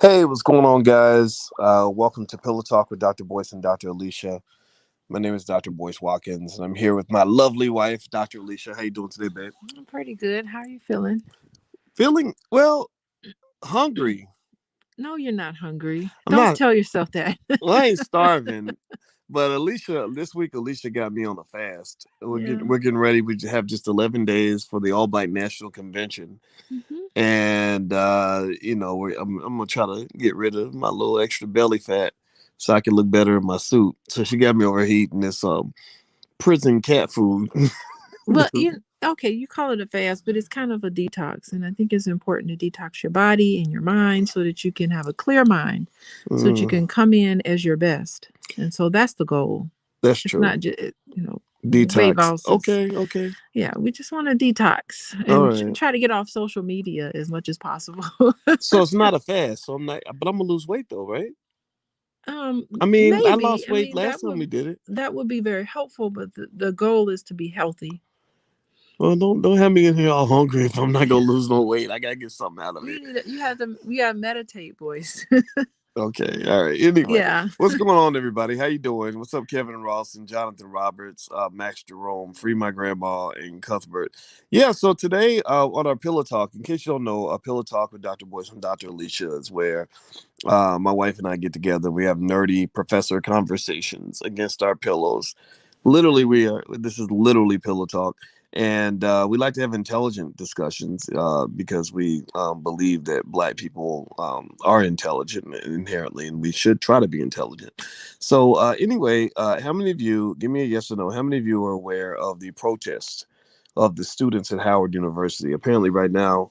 Hey, what's going on, guys? Welcome to Pillow Talk with Dr. Boyce and Dr. Alicia. My name is Dr. Boyce Watkins, and I'm here with my lovely wife, Dr. Alicia. How you doing today, babe? I'm pretty good. How are you feeling? Feeling well, hungry. No, you're not hungry. I'm Don't not. tell yourself that. Well, I ain't starving, but Alicia, this week, Alicia got me on a fast. We're Yeah. getting we're getting ready. We have just 11 days for the All Black National Convention, Hmm. and I'm gonna try to get rid of my little extra belly fat so I can look better in my suit. So she got me overheating this prison cat food. Well, okay, you call it a fast, but it's kind of a detox, and I think it's important to detox your body and your mind so that you can have a clear mind, so that you Mm, can come in as your best. And so that's the goal. that's It's true. not just weight Detox. loss is. Okay, okay. Yeah, we just want to detox All and right. try to get off social media as much as possible. So it's not a fast. So I'm not, but I'm gonna lose weight though, right? Um, I mean, I maybe. lost I weight mean, last time we did it. that would be very helpful, but the goal is to be healthy. Well, don't have me in here all hungry if I'm not gonna lose no weight. I gotta get something out of it. You gotta meditate, boys. Okay, all right. Anyway, Yeah. what's going on, everybody? How you doing? What's up, Kevin Rawson, Jonathan Roberts, Max Jerome, Free My Grandma, and Cuthbert? Yeah. So today, on our Pillow Talk, in case you don't know, a Pillow Talk with Dr. Boyce and Dr. Alicia is where my wife and I get together. We have nerdy professor conversations against our pillows. Literally, we are. This is literally pillow talk, and we like to have intelligent discussions because we believe that Black people are intelligent inherently, and we should try to be intelligent. So, anyway, how many of you? Give me a yes or no. How many of you are aware of the protests of the students at Howard University? Apparently, right now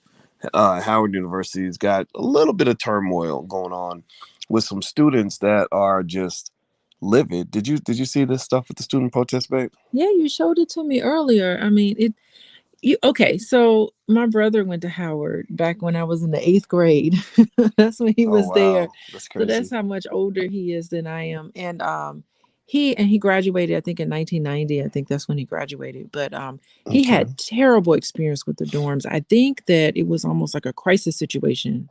Howard University's got a little bit of turmoil going on with some students that are just livid. Did you see this stuff with the student protest, babe? Yeah, you showed it to me earlier. I mean, okay, so my brother went to Howard back when I was in the 8th grade. That's when he Oh was there. wow, that's So that's crazy. how much older he is than I am. And he graduated, I think, in 1990. I think that's when he graduated. But he Okay, had terrible experience with the dorms. I think that it was almost like a crisis situation.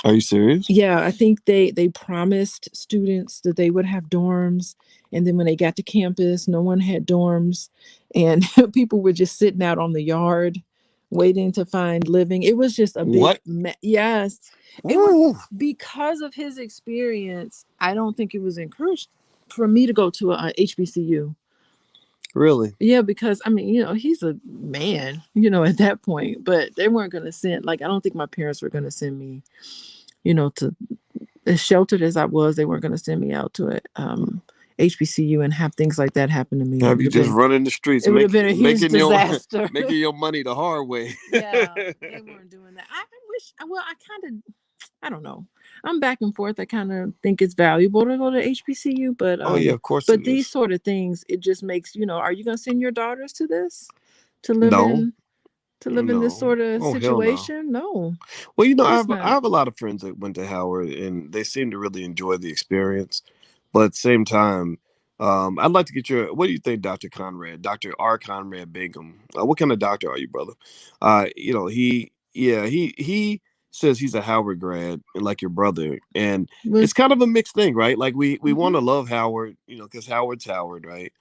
are you serious? Yeah, I think they promised students that they would have dorms, and then when they got to campus, no one had dorms, and people were just sitting out on the yard waiting to find living. It was just a big What? yes. It was Ooh, because of his experience. I don't think it was encouraged for me to go to a HBCU. really? Yeah, because I mean, he's a man, at that point, but they weren't going to send, like, I don't think my parents were going to send me, to, as sheltered as I was, they weren't going to send me out to it. HBCU and have things like that happen to me. Have you just run in the streets, It would have been a huge making your disaster. making your money the hard way? Yeah, they weren't doing that. I wish. Well, I kind of. I don't know. I'm back and forth. I kind of think it's valuable to go to HBCU, Oh yeah, of course but it these is. sort of things, it just makes, are you going to send your daughters to this, to live No, in this no. sort of Oh hell no. situation? No, Well, of I course have not. a lot of friends that went to Howard, and they seem to really enjoy the experience. But at the same time, I'd like to get your. What do you think, Doctor Conrad, Doctor R. Conrad Bingham? What kind of doctor are you, brother? He says he's a Howard grad, and like your brother, and Well, it's kind of a mixed thing, right? Like we want mhm. to love Howard, because Howard's Howard, right?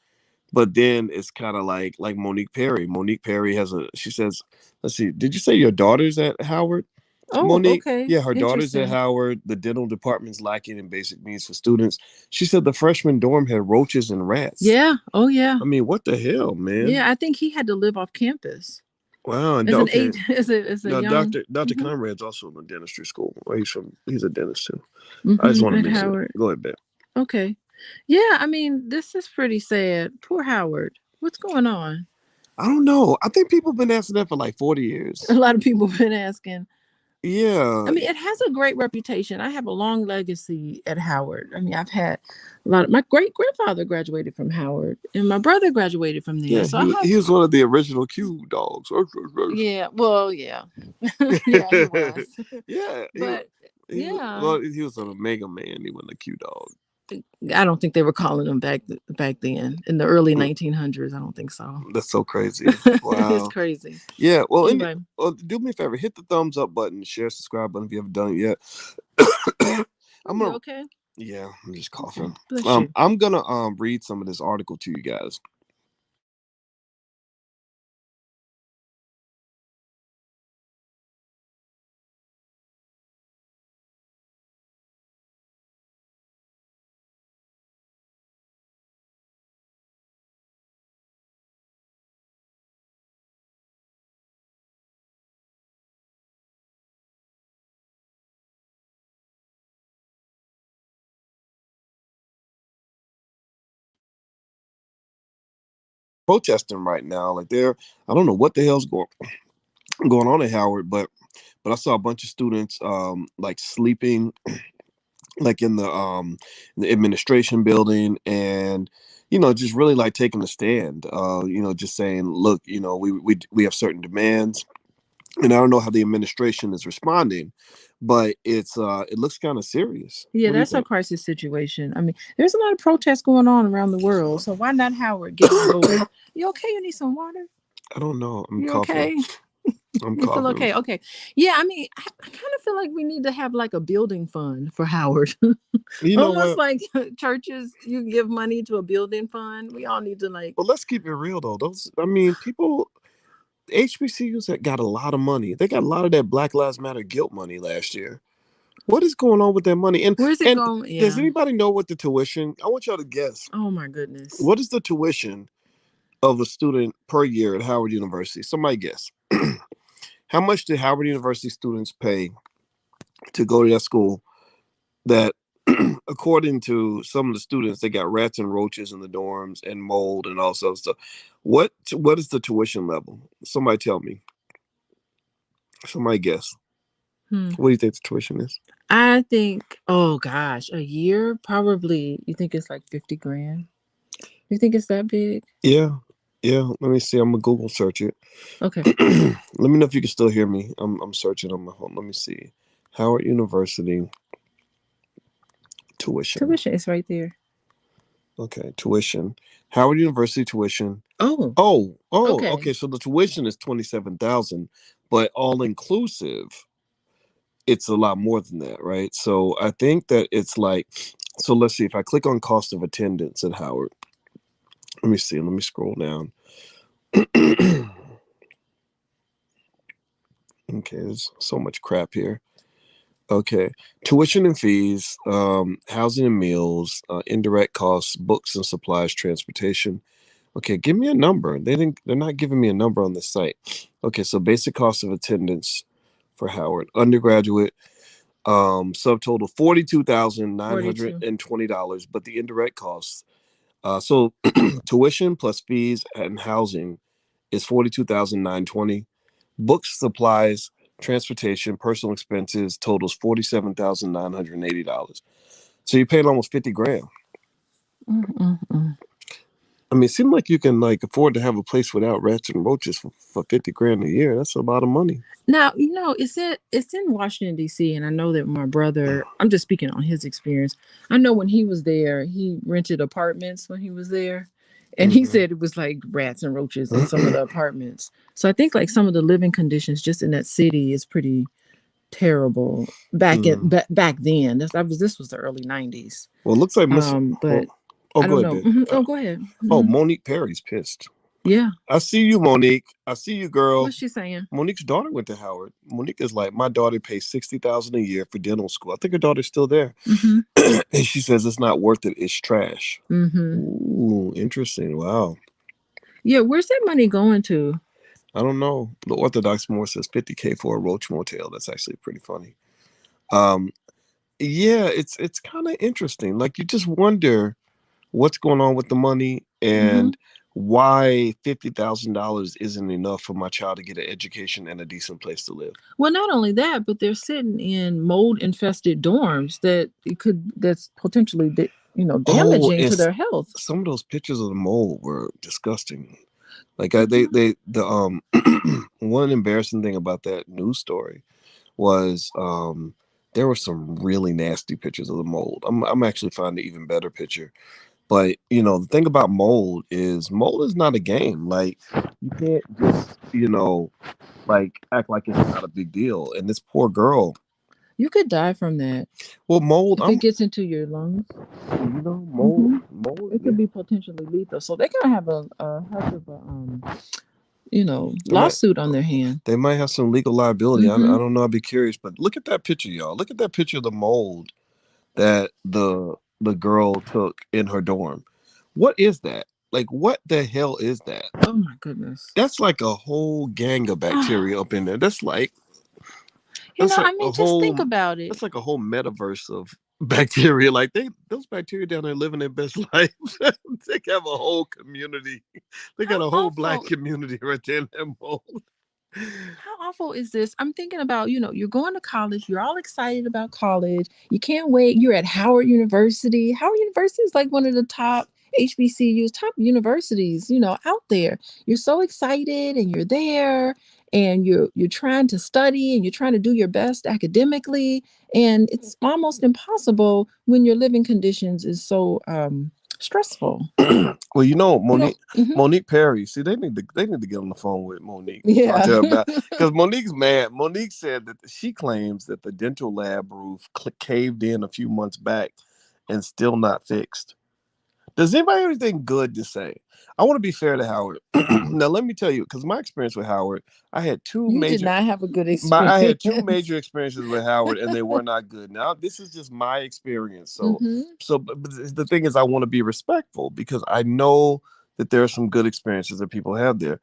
But then it's kind of like Monique Perry. Monique Perry has a. She says, let's see. Did you say your daughter's at Howard? Oh, Monique, okay, yeah, her daughter's at interesting. Howard. The dental department's lacking in basic needs for students. She said the freshman dorm had roaches and rats. Yeah. Oh, yeah. I mean, what the hell, man? Yeah. I think he had to live off campus Wow. And as an okay, eight, as a now young. Doctor Hmm. Conrad's also in the dentistry school. Well, he's a dentist too. I just Hmm. want to At mention that. Howard. Go ahead, Ben. Okay. Yeah. I mean, this is pretty sad. Poor Howard. What's going on? I don't know. I think people have been asking that for like 40 years. A lot of people have been asking. I Yeah. mean, it has a great reputation. I have a long legacy at Howard. I mean, I've had a lot of my great grandfather graduated from Howard, and my brother graduated from there. Yeah, So I have, he was one of the original Q dogs. yeah, well, yeah, yeah, he was. Yeah, But yeah, he was an Omega man. He wasn't a Q dog. I don't think they were calling them back then in the early Mm, 1900s. I don't think so. that's so crazy. It's Wow. crazy. Yeah. Well, Anyway, do me a favor. Hit the thumbs up button, share, subscribe button if you haven't done it yet. I'm You gonna okay? yeah, I'm just Okay. coughing. Bless you. I'm gonna read some of this article to you guys. Protesting right now, like they're I don't know what the hell's going on at Howard, but I saw a bunch of students like sleeping like in the administration building, and just really like taking a stand, just saying, look, we have certain demands, and I don't know how the administration is responding, but it looks kind of serious. Yeah, What do you that's a think? crisis situation. I mean, there's a lot of protests going on around the world. So why not Howard get on board? You okay? You need some water? I don't know. I'm You coughing. okay? I'm You feel coughing. okay? Okay. Yeah, I mean, I kind of feel like we need to have like a building fund for Howard. You know Almost what? like churches, you give money to a building fund. We all need to like. But let's keep it real though. Those, I mean, people, HBCUs that got a lot of money. They got a lot of that Black Lives Matter guilt money last year. What is going on with that money? Where's it And going? does Yeah. anybody know what the tuition? I want y'all to guess. Oh my goodness. What is the tuition of a student per year at Howard University? Somebody guess. How much do Howard University students pay to go to that school? That, according to some of the students, they got rats and roaches in the dorms and mold and all sorts of stuff. What is the tuition level? Somebody tell me. Somebody guess. Hmm. What do you think the tuition is? I think. Oh gosh, a year probably. You think it's like 50 grand? You think it's that big? Yeah, yeah. Let me see. I'm gonna Google search it. Okay. Let me know if you can still hear me. I'm searching on my phone. Let me see. Howard University tuition. Tuition is right there. Okay, tuition. Howard University tuition. Oh, Oh, okay. okay. So the tuition is 27,000, but all inclusive, it's a lot more than that, right? So I think that it's like, so let's see. If I click on cost of attendance at Howard, let me see. Let me scroll down. Okay, there's so much crap here. Okay, tuition and fees, housing and meals, indirect costs, books and supplies, transportation. Okay, give me a number. They're not giving me a number on the site. Okay, so basic cost of attendance for Howard undergraduate, subtotal $42. $42,920, but the indirect costs. So tuition plus fees and housing is 42,920. Books, supplies, transportation, personal expenses totals $47,980. So you paid almost 50 grand. Mm-mm-mm. I mean, it seemed like you can like afford to have a place without rats and roaches for 50 grand a year. That's a lot of money. Now, it's in Washington D.C. and I know that my brother. I'm just speaking on his experience. I know when he was there, he rented apartments when he was there, and he Hmm. said it was like rats and roaches in some of the apartments. So I think like some of the living conditions just in that city is pretty terrible Mm. back then. This was the early '90s. Well, it looks like Miss. But Well, oh, I go don't ahead, know. babe. Oh, go ahead. Oh, Monique Perry's pissed. Yeah. I see you, Monique. I see you, girl. What's she saying? Monique's daughter went to Howard. Monique is like, my daughter pays 60,000 a year for dental school. I think her daughter's still there, Mm-hmm. and she says it's not worth it. It's trash. Mm-hmm. Ooh, interesting. Wow. Yeah. Where's that money going to? I don't know. The Orthodox Moor says 50K for a roach motel. That's actually pretty funny. Um, yeah, it's kind of interesting. Like you just wonder what's going on with the money Mm-hmm. and why $50,000 isn't enough for my child to get an education and a decent place to live. Well, not only that, but they're sitting in mold infested dorms that's potentially Oh, damaging to their health. some of those pictures of the mold were disgusting. Like Mhm. the one embarrassing thing about that news story was there were some really nasty pictures of the mold. I'm actually finding an even better picture. But the thing about mold is not a game. Like you can't just like act like it's not a big deal. And this poor girl, You could die from that Well, mold. if it gets into your lungs. Mold. hmm Mold. It could be potentially lethal. So they gotta have a heck of a They might. lawsuit on their hand. They might have some legal liability. I hmm don't know. I'd be curious. But look at that picture, y'all. Look at that picture of the mold that the girl took in her dorm. What is that? Like, what the hell is that? Oh my goodness. That's like a whole gang of bacteria up in there. That's like I a mean, just think whole about it. that's like a whole metaverse of bacteria. Like those bacteria down there living their best life. They have a whole community. They How got a whole black awful. community right there in that mold. How awful is this? I'm thinking about, you're going to college, you're all excited about college, you can't wait, you're at Howard University. Howard University is like one of the top HBCUs, top universities, out there. You're so excited and you're there and you're trying to study and you're trying to do your best academically. And it's almost impossible when your living conditions is so stressful. Well, You know, mhm. Monique Perry. See, they need to get on the phone with Monique and talk Yeah. to her about because Monique's mad. Monique said that she claims that the dental lab roof caved in a few months back and still not fixed. Does anybody have anything good to say? I want to be fair to Howard. Now, let me tell you, because my experience with Howard, I had two You did major not have a good I had two experience. major experiences with Howard, and they were not good. Now, this is just my experience. So, hmm but the thing is, I want to be respectful because I know that there are some good experiences that people have there.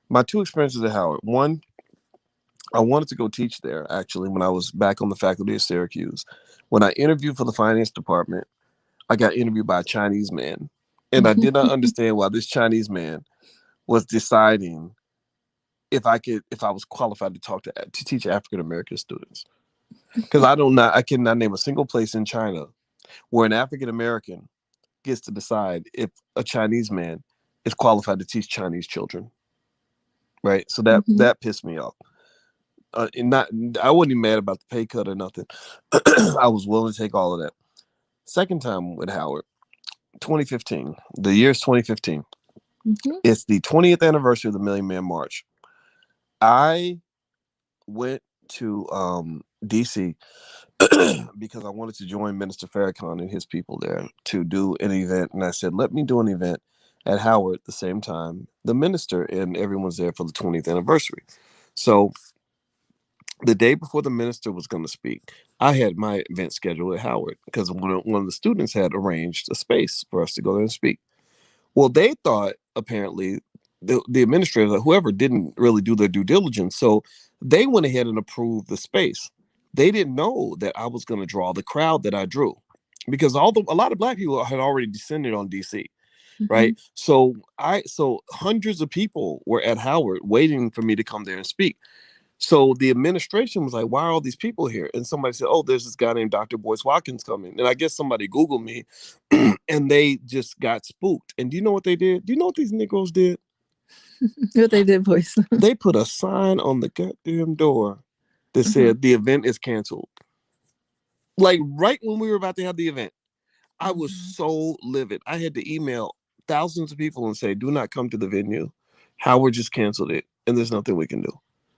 My two experiences at Howard. One, I wanted to go teach there actually when I was back on the faculty at Syracuse. When I interviewed for the finance department, I got interviewed by a Chinese man, and I did not understand why this Chinese man was deciding if I was qualified to teach African American students. Because I cannot name a single place in China where an African American gets to decide if a Chinese man is qualified to teach Chinese children. Right. So hmm that pissed me off. And not I wasn't even mad about the pay cut or nothing. I was willing to take all of that. Second time with Howard, 2015. The year's 2015. hmm It's the 20th anniversary of the Million Man March. I went to DC because I wanted to join Minister Farrakhan and his people there to do an event. And I said, let me do an event at Howard at the same time. The minister and everyone's there for the 20th anniversary. So the day before the minister was going to speak, I had my event scheduled at Howard because one of the students had arranged a space for us to go there and speak. Well, they thought apparently the administrator, whoever, didn't really do their due diligence. So they went ahead and approved the space. They didn't know that I was going to draw the crowd that I drew because a lot of black people had already descended on DC, hmm right? So hundreds of people were at Howard waiting for me to come there and speak. So the administration was like, why are all these people here? And somebody said, oh, there's this guy named Dr. Boyce Watkins coming. And I guess somebody Googled me and they just got spooked. And do you know what they did? Do you know what these Negroes did? What they did, boys. They put a sign on the goddamn door that uh-huh. said the event is canceled. Like right when we were about to have the event, I was hmm so livid. I had to email thousands of people and say, do not come to the venue. Howard just canceled it and there's nothing we can do.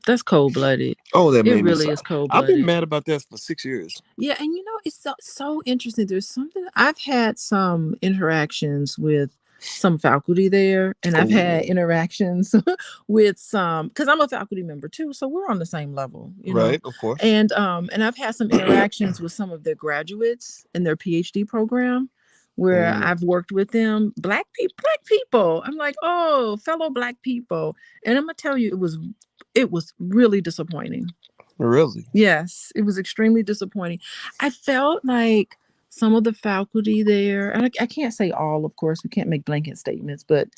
That's cold blooded. Oh, that It made me really so. is cold I've been blooded. mad about that for 6 years. Yeah, and it's so interesting. There's something I've had some interactions with some faculty there, and I've had Oh, interactions with some because I'm a faculty member too, so we're on the same level. right, of course. And I've had some interactions with some of their graduates in their PhD program where Mm, I've worked with them, black people. I'm like, oh, fellow black people, and I'm gonna tell you, it was really disappointing. really? Yes, it was extremely disappointing. I felt like some of the faculty there, and I can't say all, of course, we can't make blanket statements, but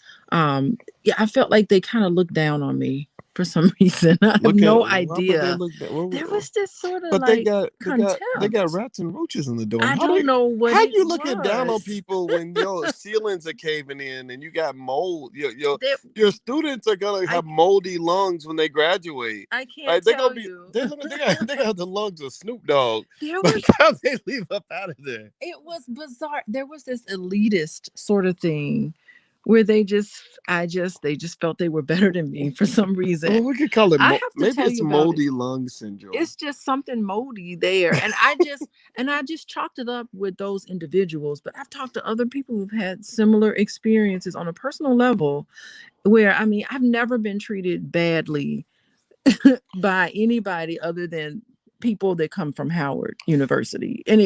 yeah, I felt like they kind of looked down on me for some reason. I have Look at no why would they idea. look that? There was this sort of But they like got contempt. rats and roaches in the dorm. I don't know what How it you looking down on was. people when your ceilings are caving in and you got mold? There, Your students are gonna I have moldy lungs when they graduate. I can't Like they're gonna tell be you. they got the lungs of Snoop Dogg There by the was time they leave up out of there. it was bizarre. There was this elitist sort of thing where they just felt they were better than me for some reason. Well, we could call it I have to maybe tell it's you about it. moldy lung syndrome. It's just something moldy there. And I just chalked it up with those individuals. But I've talked to other people who've had similar experiences on a personal level where, I mean, I've never been treated badly by anybody other than people that come from Howard University. And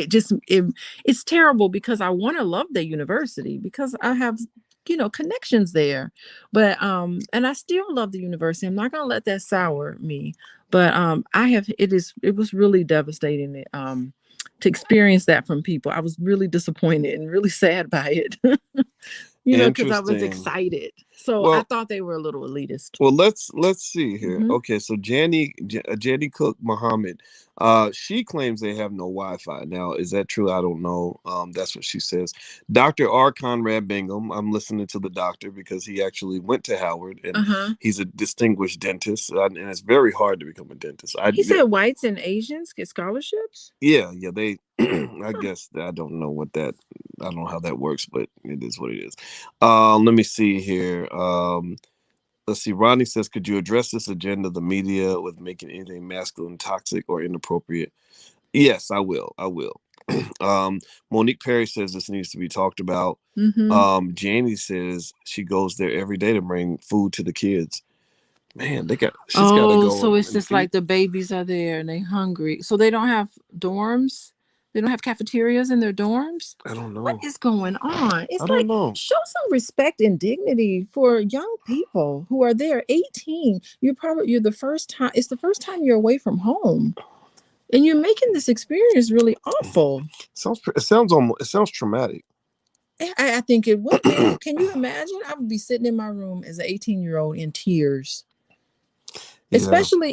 it's terrible because I want to love the university because I have connections there. But and I still love the university. I'm not going to let that sour me. But it was really devastating to experience that from people. I was really disappointed and really sad by it. Because I was Interesting. excited. So I Well, thought they were a little elitist. let's see here. Hmm. Okay, so Jenny Cook Muhammad, she claims they have no Wi-Fi. Now, is that true? I don't know. That's what she says. Dr. R. Conrad Bingham. I'm listening to the doctor because he actually went to Howard and Uh-huh. he's a distinguished dentist, and it's very hard to become a dentist. He said whites and Asians get scholarships. Yeah, they. I Huh. guess I don't know what that. I don't know how that works, but it is what it is. Let me see here. Let's see. Ronnie says, "Could you address this agenda of the media with making anything masculine, toxic, or inappropriate?" Yes, I will. I will. Monique Perry says this needs to be talked about. Mm-hmm. Janie says she goes there every day to bring food to the kids. Man, she's got to Oh, go so it's and just feed. like the babies are there and they hungry. So they don't have dorms. They don't have cafeterias in their dorms. I don't What know. is going on? I It's don't like know. show some respect and dignity for young people who are there. 18. You're the first time. It's the first time you're away from home, and you're making this experience really awful. It sounds traumatic. I think it would be. Can you imagine? I would be sitting in my room as an 18-year-old in tears. Yeah.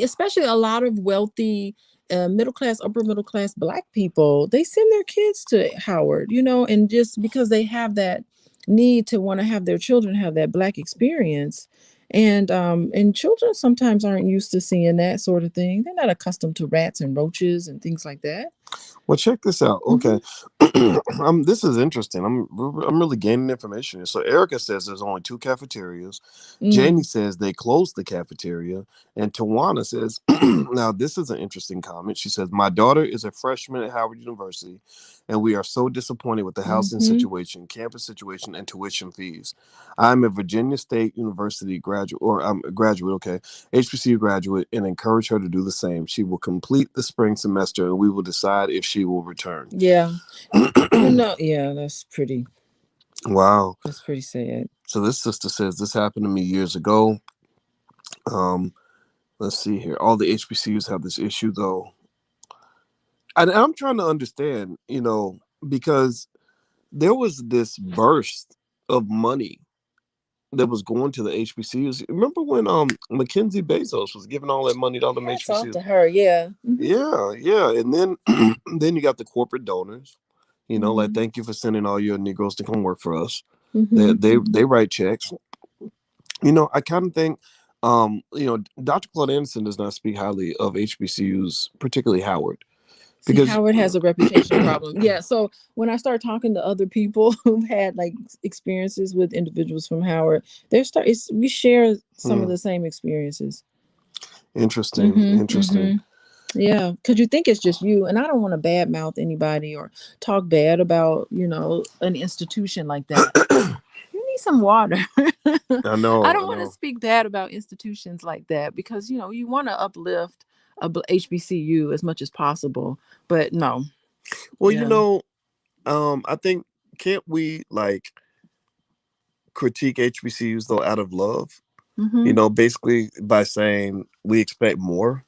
Especially a lot of wealthy middle class, upper middle class Black people, they send their kids to Howard, and just because they have that need to want to have their children have that Black experience. And children sometimes aren't used to seeing that sort of thing. They're not accustomed to rats and roaches and things like that. Well, check this out. Hmm. Okay, this is interesting. I'm really gaining information here. So Erica says there's only two cafeterias. Janie Mm. says they closed the cafeteria, and Tawana says, now this is an interesting comment. She says my daughter is a freshman at Howard University, and we are so disappointed with the housing Hmm. situation, campus situation, and tuition fees. I'm a Virginia State University graduate, or I'm a graduate. Okay, HBCU graduate, and encourage her to do the same. She will complete the spring semester, and we will decide if she will return. Yeah. Yeah, Wow. that's pretty sad. So this sister says this happened to me years ago. Um, let's see here. All the HBCUs have this issue though. And I'm trying to understand, because there was this burst of money that was going to the HBCUs. Remember when Mackenzie Bezos was giving all that money to all the Hats off HBCUs? to her. Yeah. Hmm. Yeah, yeah. And then then you got the corporate donors, like Hmm. thank you for sending all your Negroes to come work for us. They Hmm. they they write checks. I kind of think Dr. Claude Anderson does not speak highly of HBCUs, particularly Howard, See, because Howard has a reputation problem. Yeah. So when I start talking to other people who've had like experiences with individuals from Howard, we share some of hmm, the same experiences. interesting, Mm-hmm. interesting. Mm-hmm. Yeah, because you think it's just you, and I don't want to badmouth anybody or talk bad about an institution like that. You need some water. I I know, I don't want to know. speak bad about institutions like that because you want to uplift HBCU as much as possible, but no. Well, Yeah. I think can't we like critique HBCUs though out of love? Mm-hmm. Basically by saying we expect more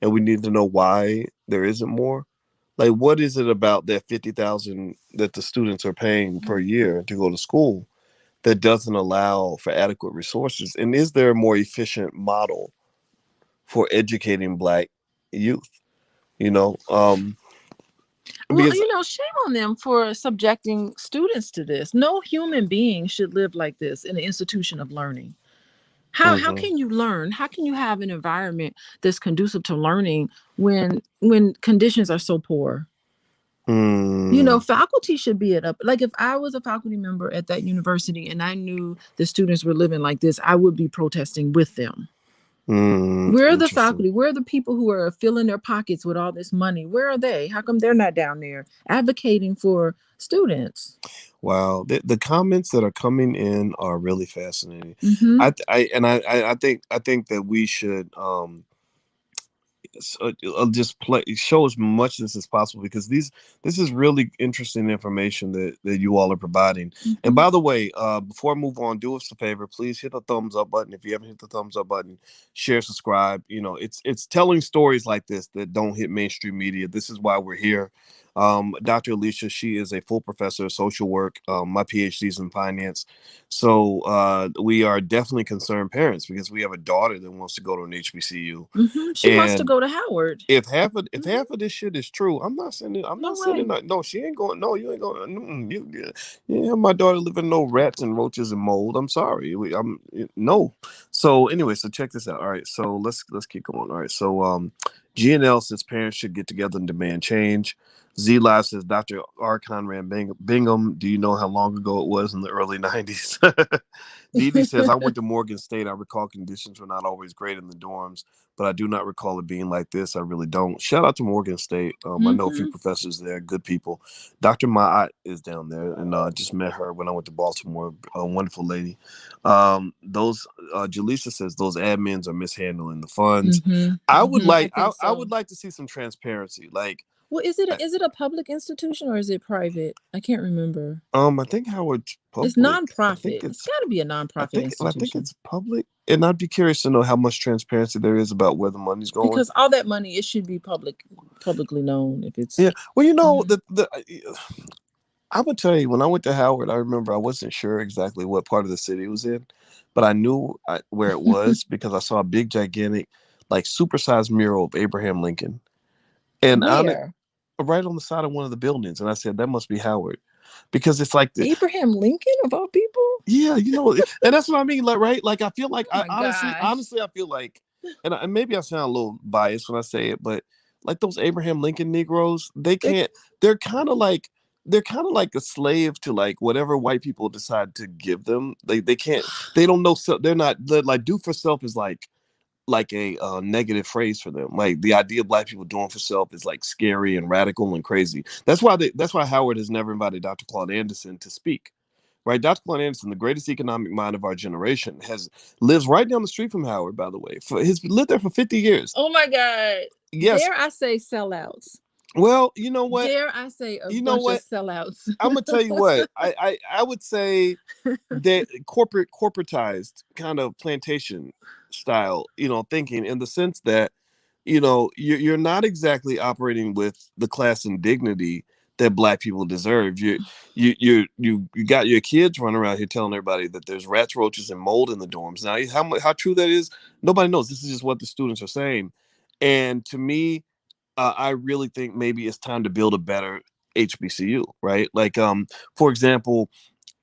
and we need to know why there isn't more. Like, what is it about that 50,000 that the students are paying per year to go to school that doesn't allow for adequate resources? And is there a more efficient model for educating Black youth? You know, Well, because shame on them for subjecting students to this. No human being should live like this in an institution of learning. How mhm. can you learn? How can you have an environment that's conducive to learning when conditions are so poor? Mm, Faculty should be it up. Like if I was a faculty member at that university and I knew the students were living like this, I would be protesting with them. Where are the interesting. faculty? Where are the people who are filling their pockets with all this money? Where are they? How come they're not down there advocating for students? Wow, the comments that are coming in are really fascinating. Mm-hmm. I think that we should just play show as much of this as possible because this is really interesting information that you all are providing. And Mm-hmm. by the way, before I move on, do us a favor, please hit the thumbs up button. If you haven't hit the thumbs up button, share, subscribe. It's telling stories like this that don't hit mainstream media. This is why we're here. Dr. Alicia, she is a full professor of social work. My PhD is in finance. So we are definitely concerned parents because we have a daughter that wants to go to an HBCU. Mm-hmm. She wants to And go to Howard. if half of this shit is true, I'm No not way. sending her. No, she ain't going. No, you ain't going. You ain't have my daughter living no rats and roaches and mold. I'm sorry. No. So anyway, so check this out. All right, so let's keep going. All right, so GNL says parents should get together and demand change. Z Live says Dr. R. Conrad Bingham. Do you know how long ago it was in the early '90s? Dee says I went to Morgan State. I recall conditions were not always great in the dorms, but I do not recall it being like this. I really don't. Shout out to Morgan State. I know a few Mm-hmm. professors there, good people. Dr. Ma'at is down there, and just met her when I went to Baltimore. A wonderful lady. Those Jaleesa says those admins are mishandling the funds. Mm-hmm. I would Mm-hmm. I like think I so. would like to see some transparency. Like, Well, is it a public institution or is it private? I can't remember. I think Howard's It's public. nonprofit. It's got to be a nonprofit I think institution it's public, and I'd be curious to know how much transparency there is about where the money's going. because all that money it should be publicly known if it's. Yeah, well, Mhm. the I would tell you when I went to Howard, I remember I wasn't sure exactly what part of the city it was in, but I knew where it was because I saw a big, gigantic, like supersized mural of Abraham Lincoln, and on it, Where right on the side of one of the buildings, and I said that must be Howard, because it's like the Abraham Lincoln of all people? yeah, and that's what I mean, like right, like I feel like Oh my gosh. honestly, I feel like, and maybe I sound a little biased when I say it, but like those Abraham Lincoln Negroes, they They can't. They're kind of like a slave to like whatever white people decide to give them. They can't. They don't know. So they're not like do for self is like a negative phrase for them. Like the idea of black people doing for self is like scary and radical and crazy. That's why Howard has never invited Dr. Claude Anderson to speak. Right, Dr. Claude Anderson, the greatest economic mind of our generation, has lives right down the street from Howard. By the way, he's lived there for 50 years. Oh my God. Yes. Dare I say sellouts? Well, you know what? Dare I say a You know bunch of what? sellouts? I'm gonna tell you what. I would say that corporatized kind of plantation style, thinking in the sense that, you're not exactly operating with the class and dignity that black people deserve. You got your kids running around here telling everybody that there's rats, roaches, and mold in the dorms. Now, how true that is, nobody knows. This is just what the students are saying, and to me, I really think maybe it's time to build a better HBCU, right? Like, for example,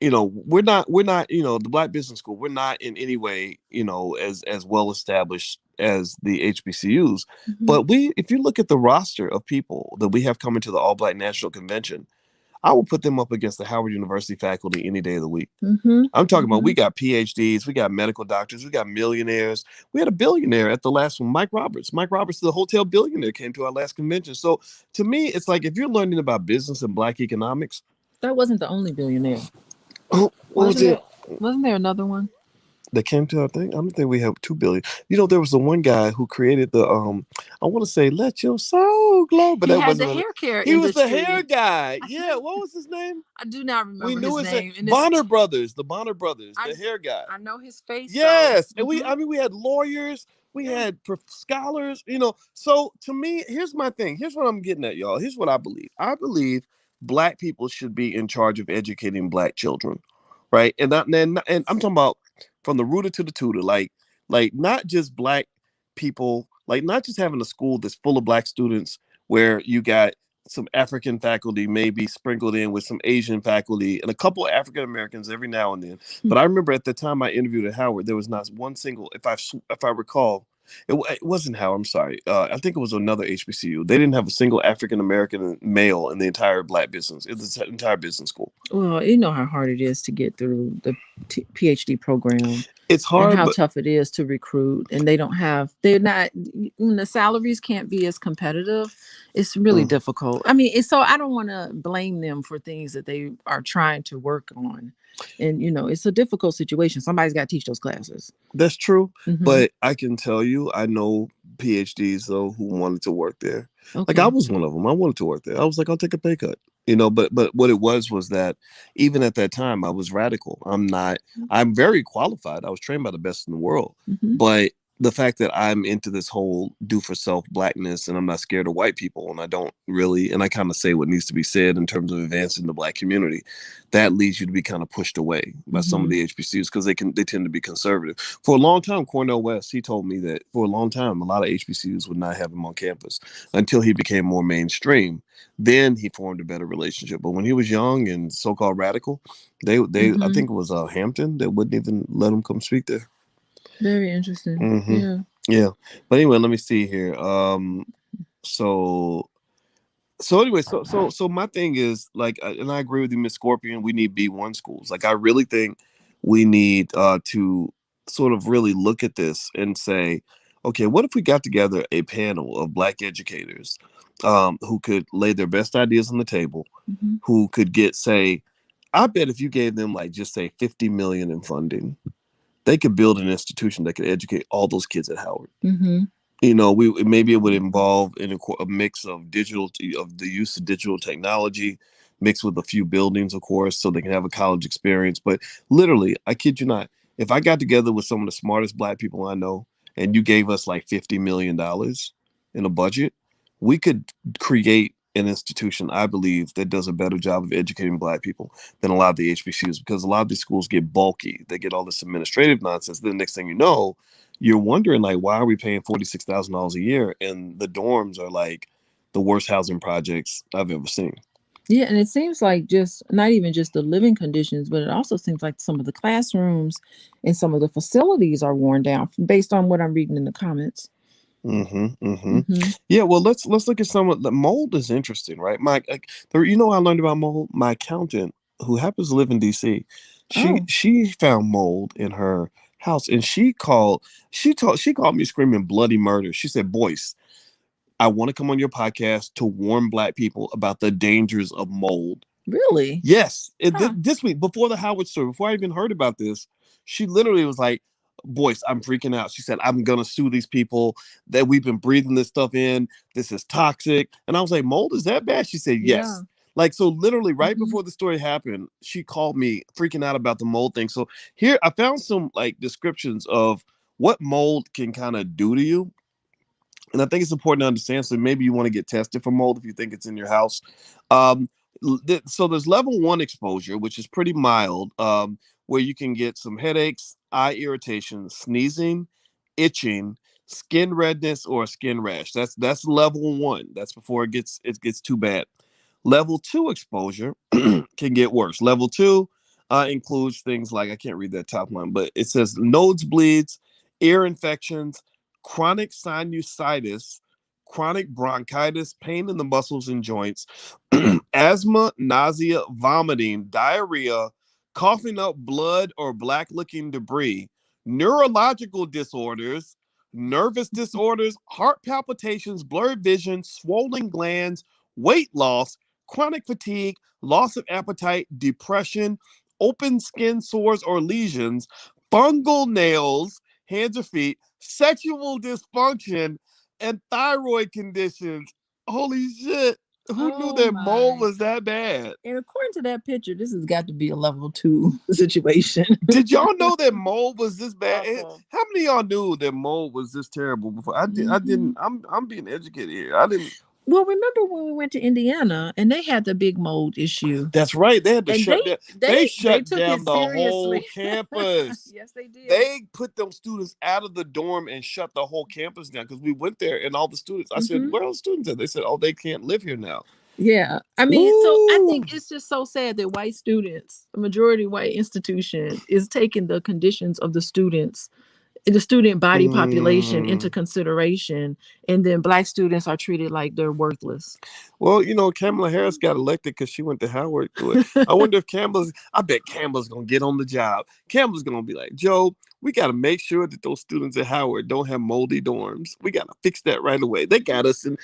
we're not the Black Business School, we're not in any way as well established as the HBCUs, Mhm. but if you look at the roster of people that we have coming to the All Black National Convention, I will put them up against the Howard University faculty any day of the week. Mhm. I'm talking about we Mhm. got PhDs, we got medical doctors, we got millionaires. We had a billionaire at the last one, Mike Roberts. Mike Roberts, the hotel billionaire, came to our last convention. So to me, it's like if you're learning about business and black economics, That wasn't the only billionaire. what was Wasn't it? it? Wasn't there another one? That came to our thing. I don't think we have 2 billion. There was the one guy who created the I want to say let your soul glow, but He that had the wasn't hair care he was the hair industry. guy. Yeah, what was his name? I do not We remember knew his his name. name, and it's Bonner Brothers, the Bonner Brothers, I the hair guy. I know his face though. Yes, and Hmm. we had lawyers, we Yeah. had scholars. So to me, here's my thing. Here's what I'm getting at, y'all. Here's what I believe. I believe black people should be in charge of educating black children, right? And I'm talking about from the rooter to the tutor, like not just black people, like not just having a school that's full of black students where you got some African faculty maybe sprinkled in with some Asian faculty and a couple of African Americans every now and then. But I remember at the time I interviewed at Howard, there was not one single, if I recall, It wasn't Howard. I'm sorry. I think it was another HBCU. They didn't have a single African American male in the entire black business. It was the entire business school. Well, you know how hard it is to get through the PhD program It's and hard, how but tough it is to recruit. And they're not, the salaries can't be as competitive. It's really mm, difficult. I mean, it's so I don't want to blame them for things that they are trying to work on. And, it's a difficult situation. Somebody's got to teach those classes. that's true. Hmm. But I can tell you, I know PhDs though who wanted to work there. Like I Okay. was one of them. I wanted to work there. I was like, I'll take a pay cut. But what it was that even at that time I was radical. I'm not. I'm very qualified. I was trained by the best in the world. Hmm. But the fact that I'm into this whole do for self blackness and I'm not scared of white people and I don't really and I kind of say what needs to be said in terms of advancing the black community, that leads you to be kind of pushed away by some of Hmm. the HBCUs because they tend to be conservative. For a long time, Cornell West, he told me that for a long time, a lot of HBCUs would not have him on campus until he became more mainstream. Then he formed a better relationship. But when he was young and so-called radical, they I Hmm. think it was Hampton that wouldn't even let him come speak there. Very interesting. Hmm. Yeah. Yeah. But anyway, let me see here. So so my thing is like, and I agree with you, Miss Scorpion. We need B1 schools. Like I really think we need to sort of really look at this and say, okay, what if we got together a panel of black educators who could lay their best ideas on the table, Hmm. who could get say, I bet if you gave them like just say 50 million in funding, they could build an institution that could educate all those kids at Howard. Hmm. We maybe it would involve a mix of of the use of digital technology mixed with a few buildings, of course, so they can have a college experience. But literally, I kid you not, if I got together with some of the smartest black people I know and you gave us like $50 million in a budget, we could create an institution, I believe, that does a better job of educating black people than a lot of the HBCUs, because a lot of these schools get bulky. They get all this administrative nonsense. Then the next thing you know, you're wondering like, why are we paying $46,000 a year and the dorms are like the worst housing projects I've ever seen. Yeah, and it seems like just not even just the living conditions, but it also seems like some of the classrooms and some of the facilities are worn down based on what I'm reading in the comments. Hmm. Yeah, well, let's look at some of the mold. Is interesting, right? I learned about mold. My accountant, who happens to live in DC, she Oh, she found mold in her house, and she called me screaming bloody murder. She said, "Boyce, I want to come on your podcast to warn black people about the dangers of mold." really? Yes, Huh. this week before the Howard story, before I even heard about this, she literally was like, "Boyce, I'm freaking out." She said, "I'm gonna sue these people that we've been breathing this stuff in. This is toxic." And I was like, "Mold is that bad?" She said, Yeah. "Yes." Like so, literally right Hmm. before the story happened, she called me freaking out about the mold thing. So here, I found some like descriptions of what mold can kind of do to you, and I think it's important to understand. So maybe you want to get tested for mold if you think it's in your house. Um, so there's level 1 exposure, which is pretty mild, where you can get some headaches, eye irritation, sneezing, itching, skin redness, or a skin rash. That's level 1. That's before it gets too bad. Level 2 exposure can get worse. Level 2 includes things like, I can't read that top line, but it says nosebleeds, ear infections, chronic sinusitis, chronic bronchitis, pain in the muscles and joints, asthma, nausea, vomiting, diarrhea, coughing up blood or black looking debris, neurological disorders, nervous disorders, heart palpitations, blurred vision, swollen glands, weight loss, chronic fatigue, loss of appetite, depression, open skin sores or lesions, fungal nails, hands or feet, sexual dysfunction, and thyroid conditions. Holy shit. Who knew Oh that mold my. was that bad? And according to that picture, this has got to be a level 2 situation. Did y'all know that mold was this bad? Awful. How many of y'all knew that mold was this terrible before? I Hmm. didn't. I'm being educated here. I didn't. Well, remember when we went to Indiana and they had the big mold issue, That's right. They had to and shut they down. they They they shut took it down the whole seriously. campus. Yes, they did. They put them students out of the dorm and shut the whole campus down because we went there and all the students. I said, Hmm. "Where are the students at?" They said, "Oh, they can't live here now." Yeah, I mean, so I Woo! think it's just so sad that white students, a majority white institution, is taking the conditions of the students the student body population into Mm. consideration, and then black students are treated like they're worthless. Well, Kamala Harris got elected because she went to Howard. I wonder if I bet Kamala's going to get on the job. Kamala's going to be like, Joe, we got to make sure that those students at Howard don't have moldy dorms. We got to fix that right away. They got us in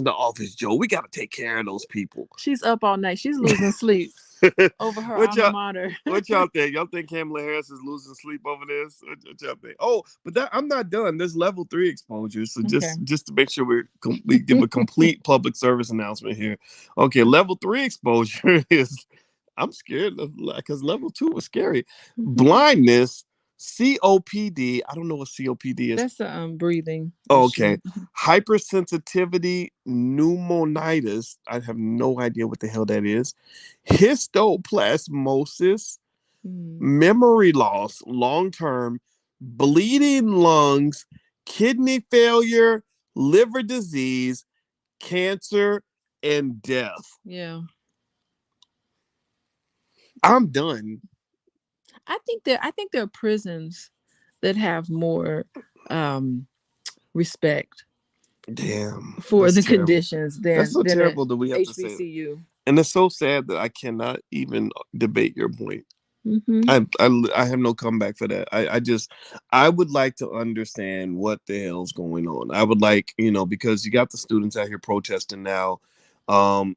the office, Joe. We got to take care of those people. She's up all night. She's losing sleep over her what alma y'all mater. what y'all think? Y'all think Kamala Harris is losing sleep over this? What y'all think? Oh, but I'm not done. There's level 3 exposure. So Okay. just to make sure we give a complete public service announcement here. Okay, level 3 exposure is I'm scared of because level 2 was scary. Mhm. Blindness, COPD. I don't know what COPD is. That's a breathing issue. Okay. Hypersensitivity pneumonitis. I have no idea what the hell that is. Histoplasmosis, Mm. memory loss, long term, bleeding lungs, kidney failure, liver disease, cancer, and death. Yeah. I'm done. I think there are prisons that have more um respect Damn, for that's the terrible. conditions That's so than a terrible that we have to say that. HBCU. And it's so sad that I cannot even debate your point. Mm-hmm. I have no comeback for that. I would like to understand what the hell's going on. I would like, because you got the students out here protesting now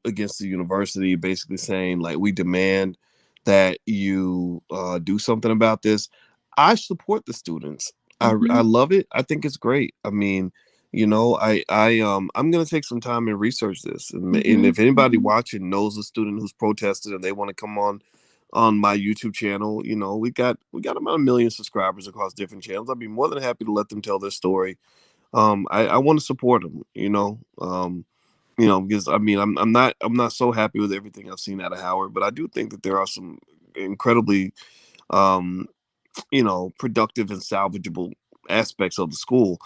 against the university, basically saying like we demand that you do something about this. I support the students. I Mm-hmm. love it. I think it's great. I mean, I'm gonna take some time and research this, and Mm-hmm. if anybody watching knows a student who's protested and they want to come on my YouTube channel. We got about 1 million subscribers across different channels. I'd be more than happy to let them tell their story. I want to support them. Because I mean, I'm not so happy with everything I've seen out of Howard, but I do think that there are some incredibly um, productive and salvageable aspects of the school.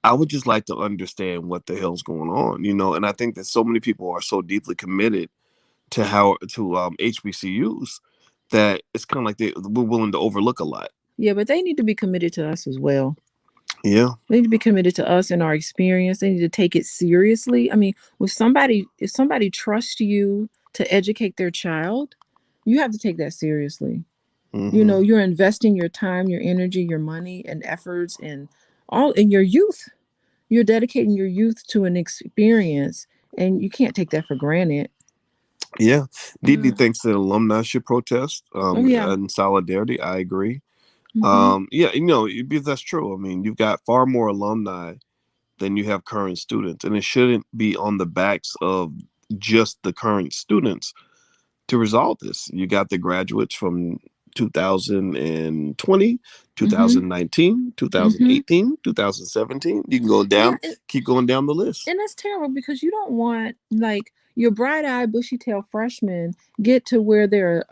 I would just like to understand what the hell's going on, and I think that so many people are so deeply committed to HBCUs that it's kind of like we're willing to overlook a lot. Yeah, but they need to be committed to us as well. Yeah. They need to be committed to us and our experience. They need to take it seriously. I mean, if somebody trusts you to educate their child, you have to take that seriously. Hmm. You're investing your time, your energy, your money, and efforts, and all in your youth. You're dedicating your youth to an experience, and you can't take that for granted. Yeah. Didi Uh, thinks that alumni should protest oh yeah. in solidarity. I agree. Hmm. Yeah, because that's true. I mean, you've got far more alumni than you have current students, and it shouldn't be on the backs of just the current students to resolve this. You got the graduates from 2020, Hmm. 2019, Hmm. 2018, 2017. You can go Yeah, down, keep going down the list. and that's terrible because you don't want like your bright-eyed, bushy-tailed freshmen get to where they're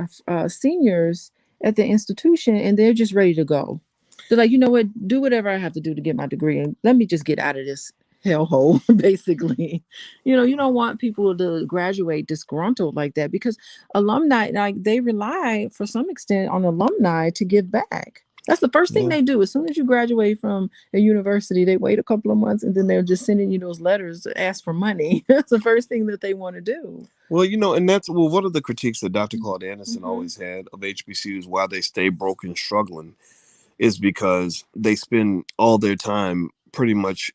seniors at the institution and they're just ready to go. They're like, you know what? Do whatever I have to do to get my degree, and let me just get out of this hellhole. Basically, you don't want people to graduate disgruntled like that because alumni, like they rely for some extent on alumni to give back. That's the first thing Yeah. they do. As soon as you graduate from a university, they wait a couple of months and then they're just sending you those letters to ask for money. That's the first thing that they want to do. Well, and that's one of the critiques that Dr. Claude Anderson Mm-hmm. always had of HBCUs, why they stay broke and struggling, is because they spend all their time pretty much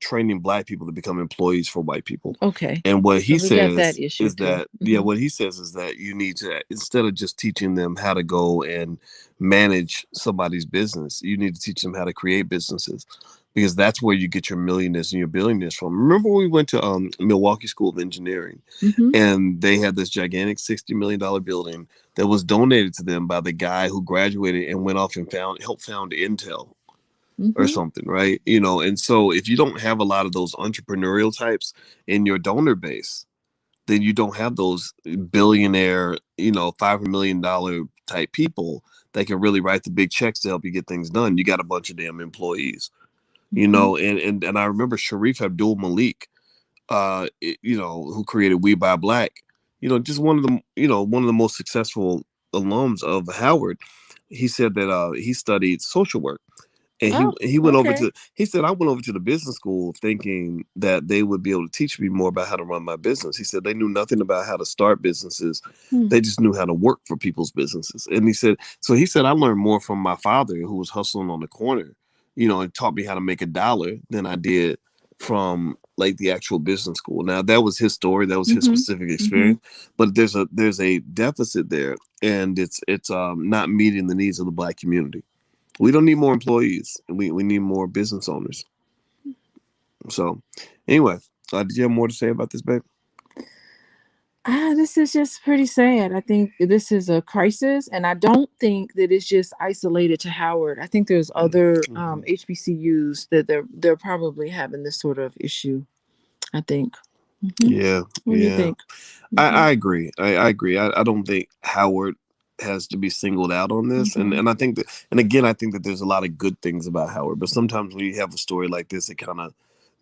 training black people to become employees for white people. Okay. And what So he we got that says issue is too. that, yeah, Mm-hmm. what he says is that you need to, instead of just teaching them how to go and manage somebody's business, you need to teach them how to create businesses because that's where you get your millionaires and your billionaires from. Remember when we went to Milwaukee School of Engineering Mm-hmm. and they had this gigantic $60 million building that was donated to them by the guy who graduated and went off and helped found Intel or Mm-hmm. something, right? And so if you don't have a lot of those entrepreneurial types in your donor base, then you don't have those billionaire, $500 million type people that can really write the big checks to help you get things done. You got a bunch of damn employees, Mm-hmm. and I remember Sharif Abdul Malik, who created We Buy Black, just one of the most successful alums of Howard. He said that he studied social work And Oh, he went over okay. to he said, I went over to the business school thinking that they would be able to teach me more about how to run my business. He said they knew nothing about how to start businesses. Hmm. They just knew how to work for people's businesses. And he said I learned more from my father who was hustling on the corner, and taught me how to make a dollar than I did from like the actual business school. Now that was his story, that was his Mm-hmm. specific Mm-hmm. experience, but there's a deficit there, and it's not meeting the needs of the Black community. We don't need more employees. We need more business owners. So, anyway, did you have more to say about this, babe? This is just pretty sad. I think this is a crisis, and I don't think that it's just isolated to Howard. I think there's other Mm-hmm. HBCUs that they're probably having this sort of issue. I think. Hmm. Yeah, What do you yeah. think? I, Hmm. I agree. I agree. I don't think Howard has to be singled out on this, and Hmm. and I think that, and again, I think that there's a lot of good things about Howard, but sometimes when you have a story like this, it kind of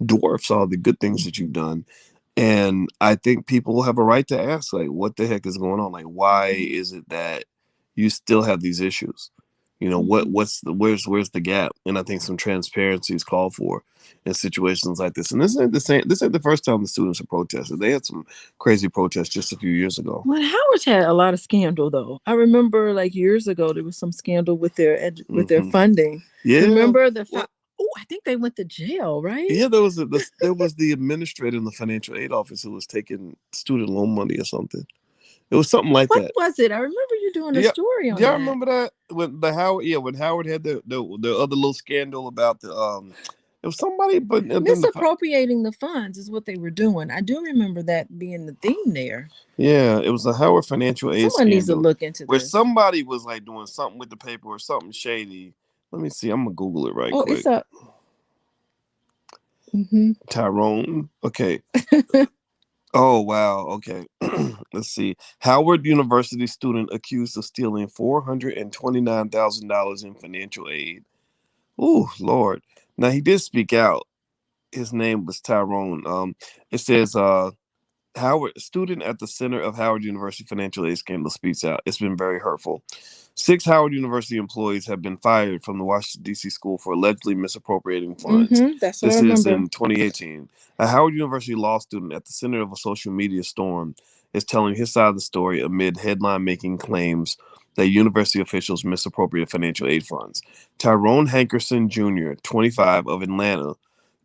dwarfs all the good things that you've done. And I think people have a right to ask, like, what the heck is going on? Like, why is it that you still have these issues? Hmm. Where's the gap? And I think some transparency is called for in situations like this. And this ain't the first time the students have protested. They had some crazy protests just a few years ago. Well, Howard's had a lot of scandal, though. I remember, like years ago, there was some scandal with with their Hmm. funding. Yeah. Remember Well, Oh, I think they went to jail, right? yeah, there was the administrator in the financial aid office who was taking student loan money or something. It was something like What that. was it? I remember you doing Do a y'all, story do on y'all that. remember that when Howard had the other little scandal about it was somebody but then Misappropriating the funds is what they were doing. I do remember that being the theme there. it was a Howard financial aid Someone needs to scandal look into where this. somebody was like doing something with the paper or something shady. Let me see. I'm gonna Google it right Oh, quick. it's a. Hmm. Tyrone. Okay. Oh wow. Okay. Let's see. Howard University student accused of stealing $429,000 in financial aid. Oh Lord. Now he did speak out. His name was Tyrone. It says Howard student at the center of Howard University financial aid scandal speaks out. It's been very hurtful. 6 Howard University employees have been fired from the Washington D.C. school for allegedly misappropriating funds. That's what I This is remember. in 2018. A Howard University law student at the center of a social media storm is telling his side of the story amid headline-making claims that university officials misappropriated financial aid funds. Tyrone Hankerson Jr., 25, of Atlanta,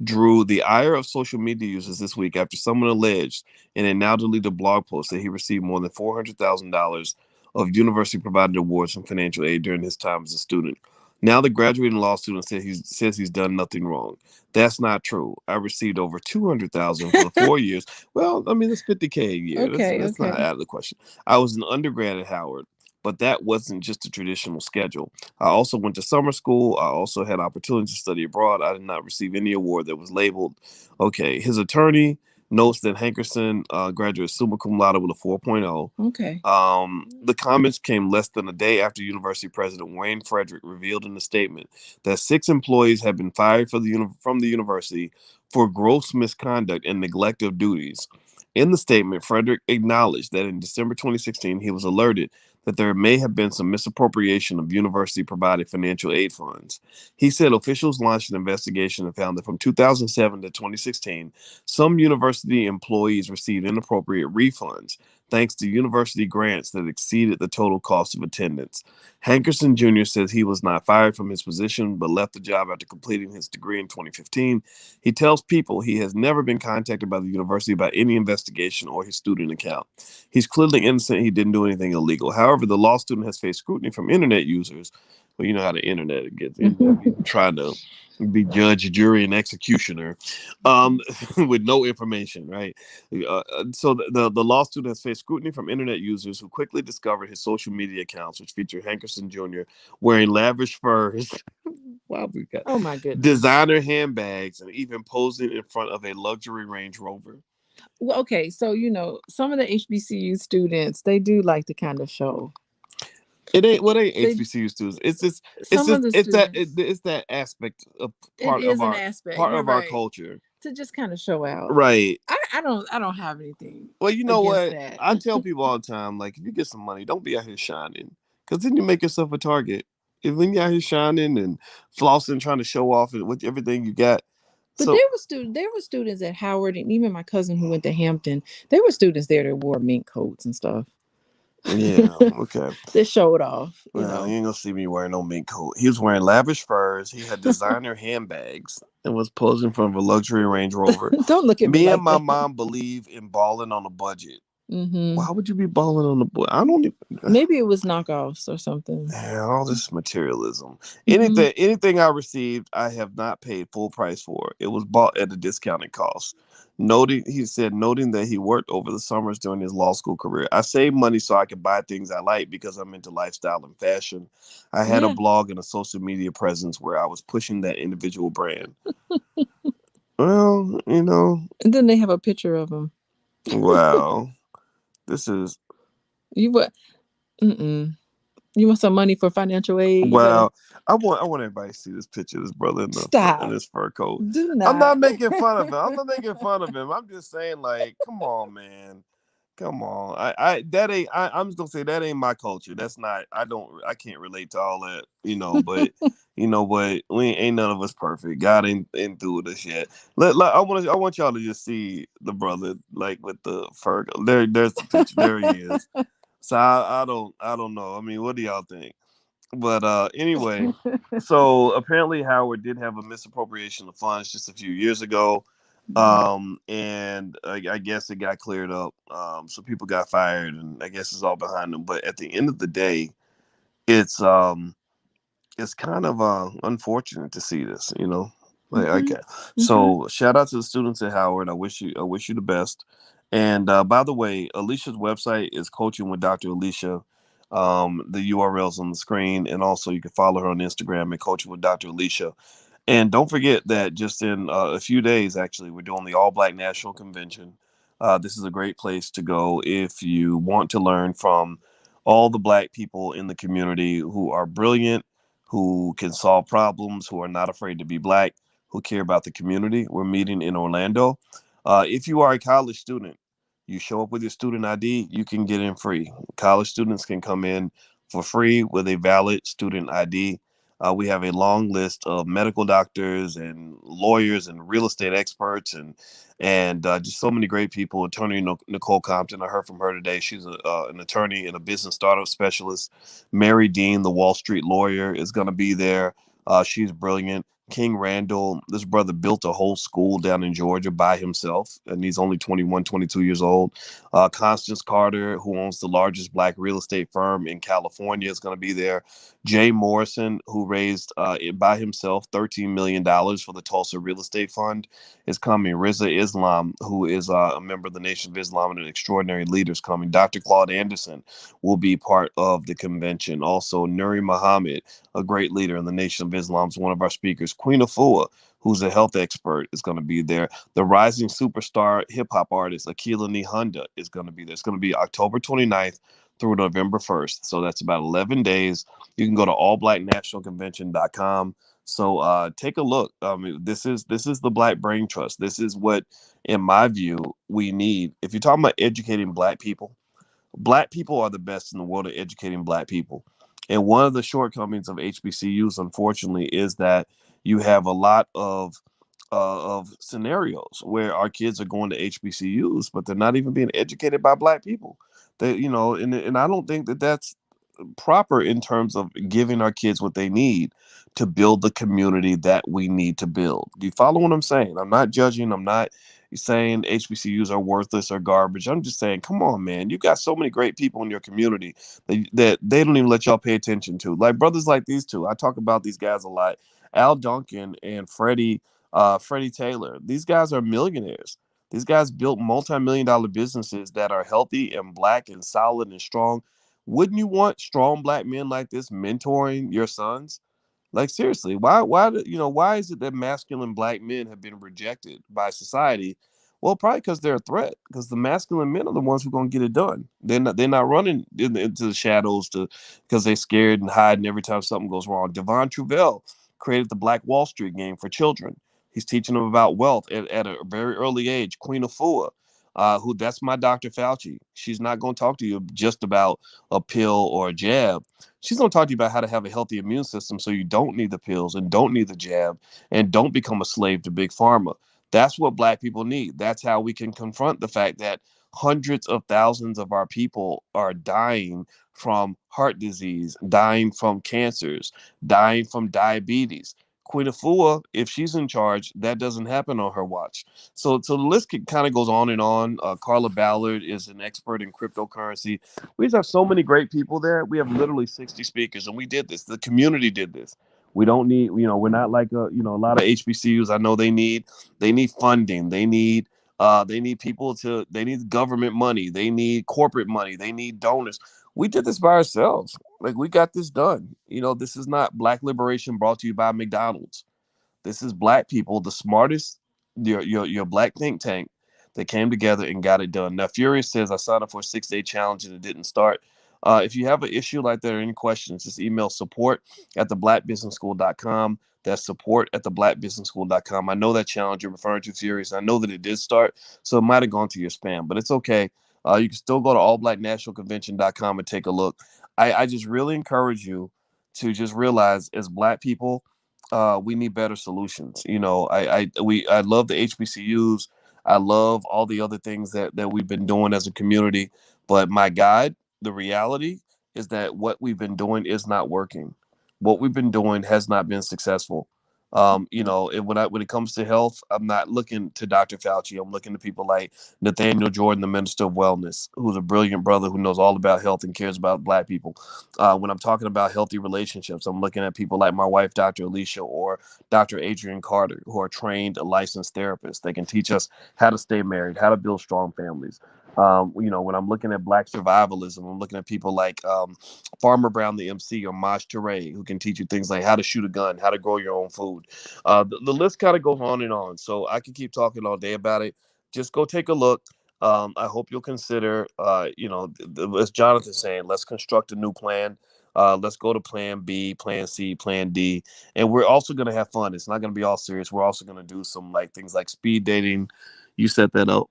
drew the ire of social media users this week after someone alleged in a now deleted blog post that he received more than $400,000 of university provided awards from financial aid during his time as a student. Now the graduating law student says he's done nothing wrong. That's not true. I received over 200,000 for the 4 years. Well, I mean that's 50K a year. Okay, That's not okay. out of the question. I was an undergrad at Howard, but that wasn't just a traditional schedule. I also went to summer school. I also had opportunity to study abroad. I did not receive any award that was labeled. Okay, his attorney notes that Hankerson graduated summa cum laude with a 4.0. Okay. The comments came less than a day after University President Wayne Frederick revealed in a statement that 6 employees had been fired from the university for gross misconduct and neglect of duties. In the statement, Frederick acknowledged that in December 2016, he was alerted that there may have been some misappropriation of university provided financial aid funds. He said officials launched an investigation and found that from 2007 to 2016, some university employees received inappropriate refunds thanks to university grants that exceeded the total cost of attendance. Hankerson Jr. says he was not fired from his position but left the job after completing his degree in 2015. He tells people he has never been contacted by the university about any investigation or his student account. He's clearly innocent. He didn't do anything illegal. However, the law student has faced scrutiny from internet users. Well, you know how the internet gets in there, Hmm. people trying to be judge, jury, and executioner with no information, right? So the law student has faced scrutiny from internet users who quickly discovered his social media accounts, which feature Hankerson Jr. wearing lavish furs. Wow, we got Oh my goodness. designer handbags and even posing in front of a luxury Range Rover. Well, okay, so some of the HBCU students, they do like to kind of show. It ain't what ain't They HBCU students. Some of the students, it's that aspect of it is an aspect. part You're of our right. culture, To just kind of show out. right? I don't have anything Well, you know against what? that. I tell people all the time, like if you get some money, don't be out here shining, because then you make yourself a target. when you're out here shining and flossing, trying to show off with everything you got. But So there were students at Howard, and even my cousin who went to Hampton, there were students there that wore mink coats and stuff. yeah, okay. That showed off, you Well, know. you ain't gonna see me wearing no mink coat. He was wearing lavish furs. He had designer handbags and was posing in front of a luxury Range Rover. Don't look at me Me and like my that. mom believe in balling on a budget. Hmm. Why would you be balling on the budget? I don't even. Maybe it was knockoffs or something. Man, all this materialism. Hmm. Anything I received, I have not paid full price for. It was bought at a discounted cost. Noting that he worked over the summers during his law school career. I saved money so I could buy things I like because I'm into lifestyle and fashion. I had a Yeah. blog and a social media presence where I was pushing that individual brand. Well, And then they have a picture of him. wow. This is You what? Mm-mm. You want some money for financial aid? You better Well, I want everybody to see this picture of this brother in stop. this fur coat. Do I'm not. not making fun of him. I'm not making fun of him. I'm just saying, like, come on, man. Come on. I'm just gonna say that ain't my culture. That's not I can't relate to all that, but we ain't none of us perfect. God ain't through with us yet. I want y'all to just see the brother like with the fur. There's the picture. There he is. So I don't know. I mean, what do y'all think? But anyway, so apparently Howard did have a misappropriation of funds just a few years ago. And I guess it got cleared up. So people got fired, and I guess it's all behind them. But at the end of the day, it's um it's kind of unfortunate to see this, Like Hmm. okay. Hmm. So shout out to the students at Howard. I wish you the best. And by the way, Alicia's website is Coaching with Dr. Alicia. The URL's on the screen, and also you can follow her on Instagram at Coaching with Dr. Alicia. And don't forget that just in a few days, actually, we're doing the All Black National Convention. This is a great place to go if you want to learn from all the Black people in the community who are brilliant, who can solve problems, who are not afraid to be Black, who care about the community. We're meeting in Orlando. If you are a college student, you show up with your student ID, you can get in free. College students can come in for free with a valid student ID. We have a long list of medical doctors and lawyers and real estate experts and just so many great people. Attorney Nicole Compton, I heard from her today. She's an attorney and a business startup specialist. Mary Dean, the Wall Street lawyer, is going to be there. She's brilliant. King Randall, this brother built a whole school down in Georgia by himself, and he's only 21, 22 years old. Constance Carter, who owns the largest Black real estate firm in California, is going to be there. Jay Morrison, who raised by himself $13 million for the Tulsa Real Estate Fund, is coming. Riza Islam, who is a member of the Nation of Islam and an extraordinary leader, is coming. Dr. Claude Anderson will be part of the convention. Also, Nuri Muhammad, a great leader in the Nation of Islam, is one of our speakers. Queen Afua, who's a health expert, is going to be there. The rising superstar hip hop artist Akila Nihunda is going to be there. It's going to be October 29th through November 1st. So that's about 11 days. You can go to allblacknationalconvention.com. So take a look. This is the Black Brain Trust. This is what, in my view, we need. If you're talking about educating Black people are the best in the world at educating Black people. And one of the shortcomings of HBCUs, unfortunately, is that you have a lot of scenarios where our kids are going to HBCUs, but they're not even being educated by Black people. And I don't think that that's proper in terms of giving our kids what they need to build the community that we need to build. Do you follow what I'm saying? I'm not judging. I'm not saying HBCUs are worthless or garbage. I'm just saying, come on, man. You got so many great people in your community that they don't even let y'all pay attention to. Like brothers like these two. I talk about these guys a lot. Al Duncan and Freddie Taylor. These guys are millionaires. These guys built multi-million-dollar businesses that are healthy and Black and solid and strong. Wouldn't you want strong Black men like this mentoring your sons? Like seriously, why is it that masculine Black men have been rejected by society? Well, probably because they're a threat. Because the masculine men are the ones who are gonna get it done. They're not running into the shadows to because they're scared and hiding every time something goes wrong. Devon Truvell created the Black Wall Street game for children. He's teaching them about wealth at a very early age. Queen Afua, who that's my Dr. Fauci. She's not going to talk to you just about a pill or a jab. She's going to talk to you about how to have a healthy immune system so you don't need the pills and don't need the jab and don't become a slave to big pharma. That's what Black people need. That's how we can confront the fact that hundreds of thousands of our people are dying from heart disease, dying from cancers, dying from diabetes. Queen Afua, if she's in charge, that doesn't happen on her watch. So the list kind of goes on and on. Carla Ballard is an expert in cryptocurrency. We just have so many great people there. We have literally 60 speakers, and we did this. The community did this. We don't need, we're not like a lot of HBCUs. I know they need funding. They need people they need government money. They need corporate money. They need donors. We did this by ourselves. Like we got this done. This is not Black liberation brought to you by McDonald's. This is Black people, the smartest, your Black think tank that came together and got it done. Now, Furious says I signed up for a 6-day challenge and it didn't start. If you have an issue like that or any questions, just email support@theblackbusinessschool.com. That's support@theblackbusinessschool.com. I know that challenge you're referring to, Furious. I know that it did start, so it might have gone to your spam, but it's okay. You can still go to allblacknationalconvention.com and take a look. I just really encourage you to just realize as Black people, we need better solutions. I love the HBCUs. I love all the other things that we've been doing as a community. But my God, the reality is that what we've been doing is not working. What we've been doing has not been successful. When it comes to health, I'm not looking to Dr. Fauci. I'm looking to people like Nathaniel Jordan, the Minister of Wellness, who's a brilliant brother who knows all about health and cares about Black people. When I'm talking about healthy relationships, I'm looking at people like my wife, Dr. Alicia, or Dr. Adrian Carter, who are trained licensed therapists. They can teach us how to stay married, how to build strong families. When I'm looking at Black survivalism, I'm looking at people like Farmer Brown, the MC, or Maj Toure, who can teach you things like how to shoot a gun, how to grow your own food. The list kind of goes on and on. So I could keep talking all day about it. Just go take a look. I hope you'll consider, as Jonathan's saying, let's construct a new plan. Let's go to plan B, plan C, plan D. And we're also going to have fun. It's not going to be all serious. We're also going to do some like things like speed dating. You set that up.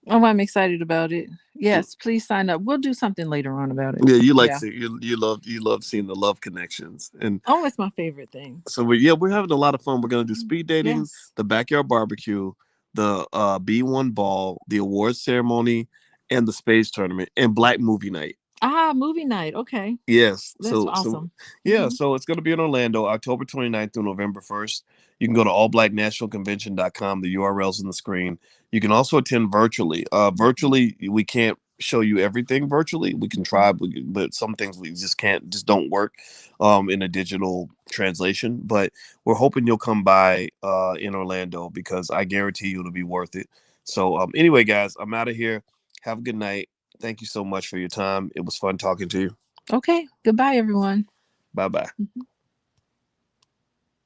Oh, I'm excited about it. Yes, please sign up. We'll do something later on about it. Yeah, you like Yeah. see you love seeing the love connections. And Oh, it's my favorite thing. so we're having a lot of fun. We're gonna do speed dating, Yes. the backyard barbecue, the B1 ball, the awards ceremony, and the spades tournament, and Black movie night. Ah, movie night. Okay. Yes. That's So awesome. yeah, so it's going to be in Orlando, October 29th through November 1st. You can go to allblacknationalconvention.com. The URL's on the screen. You can also attend virtually. Virtually, we can't show you everything virtually. We can try, but some things we just don't work in a digital translation. But we're hoping you'll come by in Orlando because I guarantee you it'll be worth it. So anyway, guys, I'm out of here. Have a good night. Thank you so much for your time. It was fun talking to you. Okay. Goodbye, everyone. Bye bye.